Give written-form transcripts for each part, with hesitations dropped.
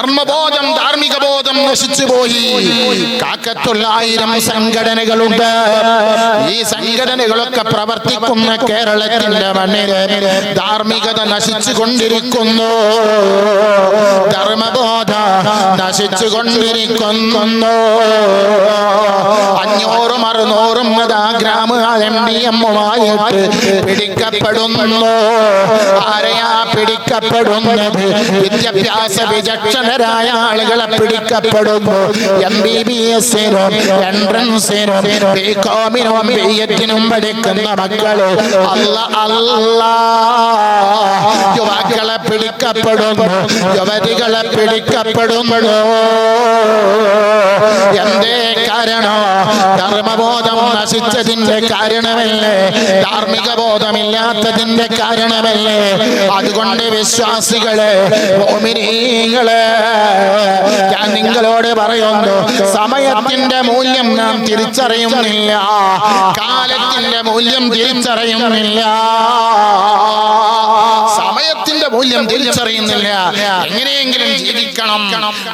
ധർമ്മബോധം ധാർമ്മിക ബോധം നശിച്ചുപോയി. കാക്കത്തുള്ളായിരം സംഘടനകളുണ്ട്. ഈ സംഘടനകളൊക്കെ പ്രവർത്തിക്കുന്ന കേരളത്തിന്റെ മണ്ണിൽ ധാർമ്മികത നശിച്ചു കൊണ്ടിരിക്കുന്നു. ധർമ്മബോധ നശിച്ചു കൊണ്ടിരിക്കുന്നു. 500-600 ഗ്രാമ MDMമായിട്ട് പിടിക്കപ്പെടുന്നു. ആരെയാ പിടിക്കപ്പെടുന്നത്? വിദ്യാഭ്യാസ വിചക്ഷണരായ ആളുകളെ പിടിക്കപ്പെടുന്നു. MBBS-നും എൻട്രൻസിനും BCom-നും BEd-നും പഠിക്കുന്ന മക്കള് യുവാക്കളെ പിടിക്കപ്പെടുന്നു. യുവതികളെ പിടിക്കപ്പെടുന്നു. എന്തേ കാരണോ? ധർമ്മബോധം നശിച്ചതിന്റെ കാരണമല്ലേ? ധാർമ്മിക ബോധമില്ലാത്തതിന്റെ കാരണമല്ലേ? അതുകൊണ്ട് വിശ്വാസികളെ, മോമിനീങ്ങളെ, ഞാൻ നിങ്ങളോട് പറയുന്നു, സമയത്തിന്റെ മൂല്യം നാം തിരിച്ചറിയുന്നില്ല. കാലത്തിന്റെ മൂല്യം തിരിച്ചറിയുന്നില്ല. സമയത്തിന്റെ മൂല്യം തിരിച്ചറിയുന്നില്ല. എങ്ങനെയെങ്കിലും ജീവിക്കണം.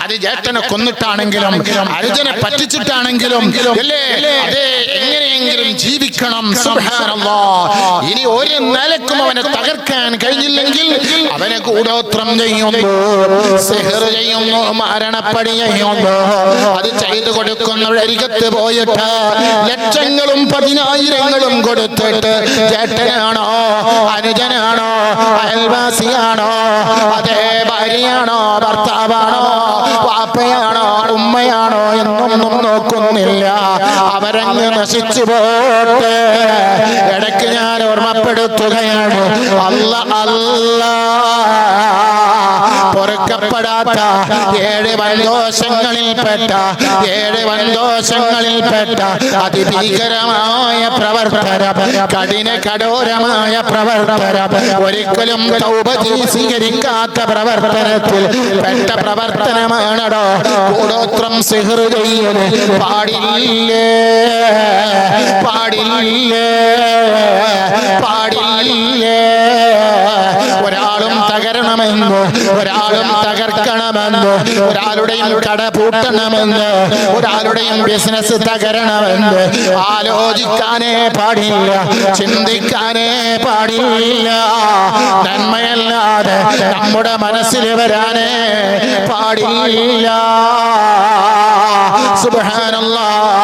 അത് ജേട്ടനെ കൊന്നിട്ടാണെങ്കിലും അർജുനെ പറ്റിച്ചിട്ടാണെങ്കിലും അല്ലേ, അതെ, എങ്ങനെയെങ്കിലും ജീവിക്കണം. സുബ്ഹാനല്ലാഹ്. ഇനി ഒരു നിലക്കും അവനെ തകർക്കാൻ കഴിഞ്ഞില്ലെങ്കിൽ അവനെ കൂടോത്രം ചെയ്യുന്നു, സിഹ്ർ ചെയ്യുന്നു, മരണപ്പടി ചെയ്യുന്നു. അത് ചെയ്തു കൊടുക്കുന്നവരരികത്ത് പോയിട്ട് ലക്ഷങ്ങളും 10,000-ങ്ങളും കൊടുത്തിട്ട് ജേട്ടനാണോ, അനുജനാണോ, അയൽവാസിയാണോ, അതേ ഭാര്യയാണോ, ഭർത്താവാണോ, വാപ്പയാണോ, ഉമ്മയാണോ എന്നൊന്നും നോക്കുന്നില്ല. അവരങ്ങ് നശിച്ചു പോട്ടെ. ഇടയ്ക്ക് ഞാൻ ഓർമ്മപ്പെടുത്തുകയാണ്, പൊറുക്കപ്പെടാത്ത 7 വൻദോഷങ്ങളിൽപ്പെട്ട അതിഭീകരമായ പ്രവർത്തനം, കഠോരമായ പ്രവർത്തനം, ഒരിക്കലും തൗബ സ്വീകരിക്കാത്ത പ്രവർത്തനത്തിൽ പെട്ട പ്രവർത്തനമാണോ കൂടോത്രം, സിഹ്ർ ചെയ്യൽ. പാടില്ലേ, പാടില്ലേ, പാടില്ലേ. ഒരാളും തകരണമെന്ന്, ഒരാളും തകർക്കണമെന്ന്, ഒരാളുടെയും കട പൂട്ടണമെന്ന്, ഒരാളുടെയും ബിസിനസ് തകരണമെന്ന് ആലോചിക്കാനേ പാടില്ല, ചിന്തിക്കാനേ പാടില്ല. നന്മയല്ലാതെ നമ്മുടെ മനസ്സിൽ വരാനേ പാടില്ല. സുബ്ഹാനല്ലാഹ്.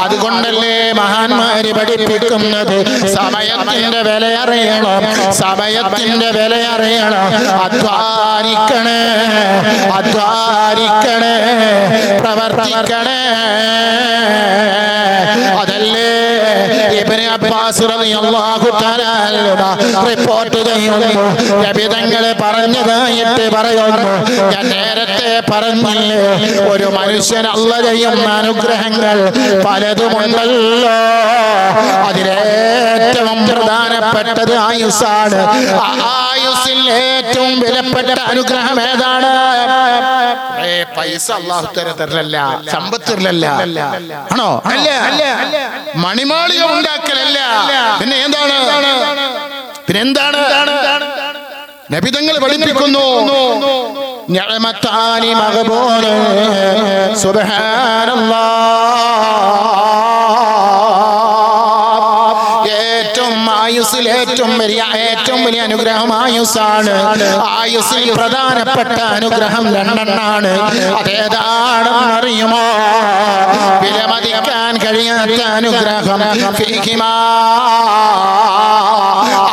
അതുകൊണ്ടല്ലേ മഹാന്മാര് പഠിപ്പിക്കുന്നത്, സമയത്തിന്റെ വില അറിയണം, സമയത്തിന്റെ വില അറിയണം. അധ്വാനിക്കണേ, അധ്വാനിക്കണേ, പ്രവർത്തിക്കണേ. അതല്ലേ ഇബ്നു അബ്ബാസ് റളിയല്ലാഹു തആല റിപ്പോർട്ട് ചെയ്യുന്നു. നബി തങ്ങൾ പറഞ്ഞതായിട്ട് പറയുന്നു, ഞാൻ നേരത്തെ പറഞ്ഞില്ലേ, ഒരു മനുഷ്യൻ അല്ലാഹു ചെയ്യുന്ന അനുഗ്രഹങ്ങൾ പലതുമുണ്ടല്ലോ. അതിലേറ്റവും പ്രധാനപ്പെട്ടത് ആയുസ്സാണ്. ആയുസ്സിൽ ഏറ്റവും വിലപ്പെട്ട അനുഗ്രഹം ഏതാണ്? പൈസ അല്ലാഹു തരല്ല, സമ്പത്തിലല്ല, ആണോ? അല്ല. മണിമാളിക ഉണ്ടാക്കലല്ല. പിന്നെ എന്താണ്? നബിതങ്ങൾ പഠിപ്പിക്കുന്നു, നിഅമത്താനി മഗ്ബൂൻ. സുബ്ഹാനല്ലാഹ്. ഏറ്റവും വലിയ അനുഗ്രഹം ആയുസ്സാണ്. ആയുസ്സിൽ പ്രധാനപ്പെട്ട അനുഗ്രഹം 2 എണ്ണാണ്. അതേതാണെന്ന് അറിയുമോ? വിലമതിക്കാൻ കഴിയാത്ത അനുഗ്രഹം.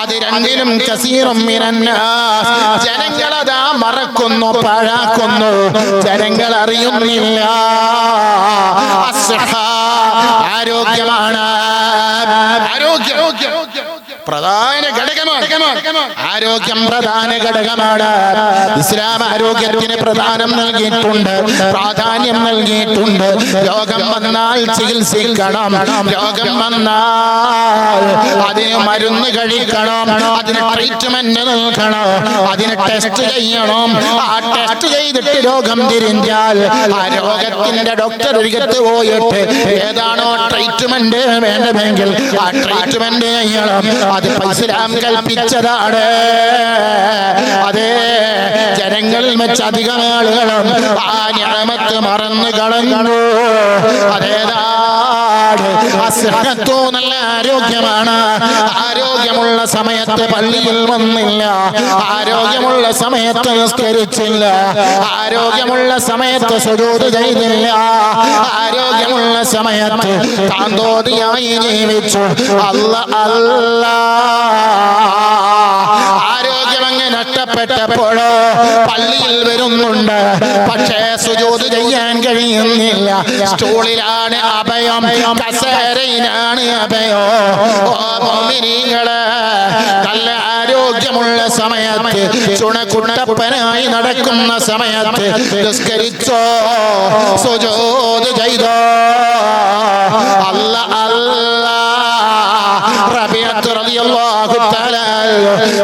അത് രണ്ടിലും കസീറും മിനന്നാസ്. ജനങ്ങളതാ മറക്കുന്നു, പാഴാക്കുന്നു, ജനങ്ങൾ അറിയുന്നില്ല. ആരോഗ്യമാണ്, ആരോഗ്യം പ്രധാന ഘടകമാണ്. ആരോഗ്യം പ്രധാന ഘടകമാണ്. ഇസ്ലാം ആരോഗ്യത്തിന് പ്രാധാന്യം നൽകിയിട്ടുണ്ട്. രോഗം വന്നാൽ ചികിത്സിക്കണം, രോഗം വന്നാൽ അതിന് മരുന്ന് കഴിക്കണം, അതിന് ട്രീറ്റ്മെന്റ് നൽകണം, അതിന് ടെസ്റ്റ് ചെയ്യണം. ആ ടെസ്റ്റ് ചെയ്തിട്ട് രോഗം തിരിഞ്ഞാൽ ആ രോഗത്തിന്റെ ഡോക്ടർ ഒരിക്കത്ത് പോയിട്ട് ഏതാണോ ട്രീറ്റ്മെന്റ് വേണ്ടതെങ്കിൽ ആ ട്രീറ്റ്മെന്റ് ചെയ്യണം. അത് ഇസ്ലാം കൽപ്പിച്ച കൽപ്പിച്ചതാണ്. അതേ, ജനങ്ങളിൽ വെച്ച് അധികം ആളുകളും ആ നിഅമത്ത് മറന്നു കളഞ്ഞു. അതേതാണ് അസ്ഹത്തു, നല്ല ആരോഗ്യമാണ്. ആരോഗ്യമുള്ള സമയത്ത് പള്ളിയിൽ വന്നില്ല, ആരോഗ്യമുള്ള സമയത്ത് നിസ്കരിച്ചില്ല, ആരോഗ്യമുള്ള സമയത്ത് സുജൂദ് ചെയ്തില്ല, ആരോഗ്യമുള്ള സമയത്ത് താന്തോതിയായി ജീവിച്ചു. അല്ലാ ആരോഗ്യമങ്ങ് നഷ്ടപ്പെട്ടപ്പോഴോ പള്ളിയിൽ വരുന്നുണ്ട്, പക്ഷേ സുജൂദ് ചെയ്യാൻ കഴിയുന്നില്ല. സ്റ്റൂളിലാണ് അഭയം, കസേരയിലാണ് അഭയോ. ഓ മുഅ്മിനീങ്ങളെ, നല്ല ആരോഗ്യമുള്ള സമയത്ത് ചുണക്കുട്ടപ്പനായി നടക്കുന്ന സമയത്ത് നിസ്കരിച്ചോ, സുജൂദ് ചെയ്തോ.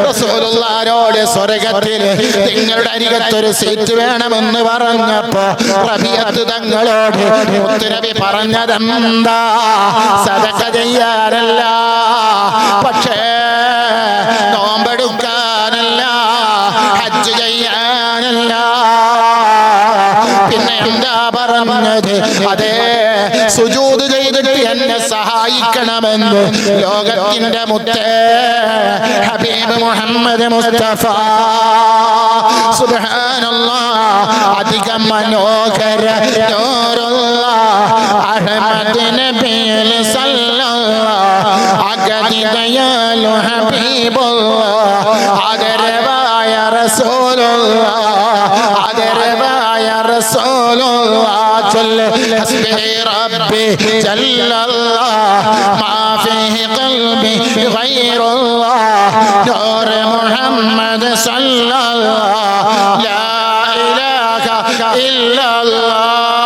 റസൂലുള്ളാഹിയോട് സ്വർഗ്ഗത്തിൽ നിങ്ങളുടെ അരികത്തൊരു സീറ്റ് വേണമെന്ന് പറഞ്ഞപ്പോ റബീഅത്ത് തങ്ങളോട് മുത്തുനബി പറഞ്ഞതെന്താ? സദഖ ചെയ്യാനല്ല, പക്ഷേ നോമ്പെടുക്കാനല്ല, ഹജ്ജ് ചെയ്യാനല്ല. പിന്നെ എന്താ പറഞ്ഞത്? അതേ, സുജൂദ് ചെയ്തിട്ട് എന്നെ സഹായിക്കണമെന്ന് ലോകത്തിന്റെ മുത്തേ ഹബീബ് മുഹമ്മദ് മുസ്തഫ. സുബ്ഹാനല്ലാഹ്, അധികം മനോഹര നൂറുല്ലാഹ് അഹ്മദ് നബിയിൽ സല്ലല്ലാഹ് അഗതിദയാലു ഹബീബുല്ലാഹ് ആദരവായ റസൂലുള്ളാഹ് ആദരവായ റസൂലുള്ളാഹ്. ചൊല്ല് ഹസ്ബി റബ്ബി ജല്ലല്ലാഹ് മാ ഫീഹി ഖൽബി ഗൈറുല്ലാഹ് നൂർ മുഹമ്മദ് സല്ലല്ലാഹ് ലാ ഇലാഹ ഇല്ലല്ലാഹ്.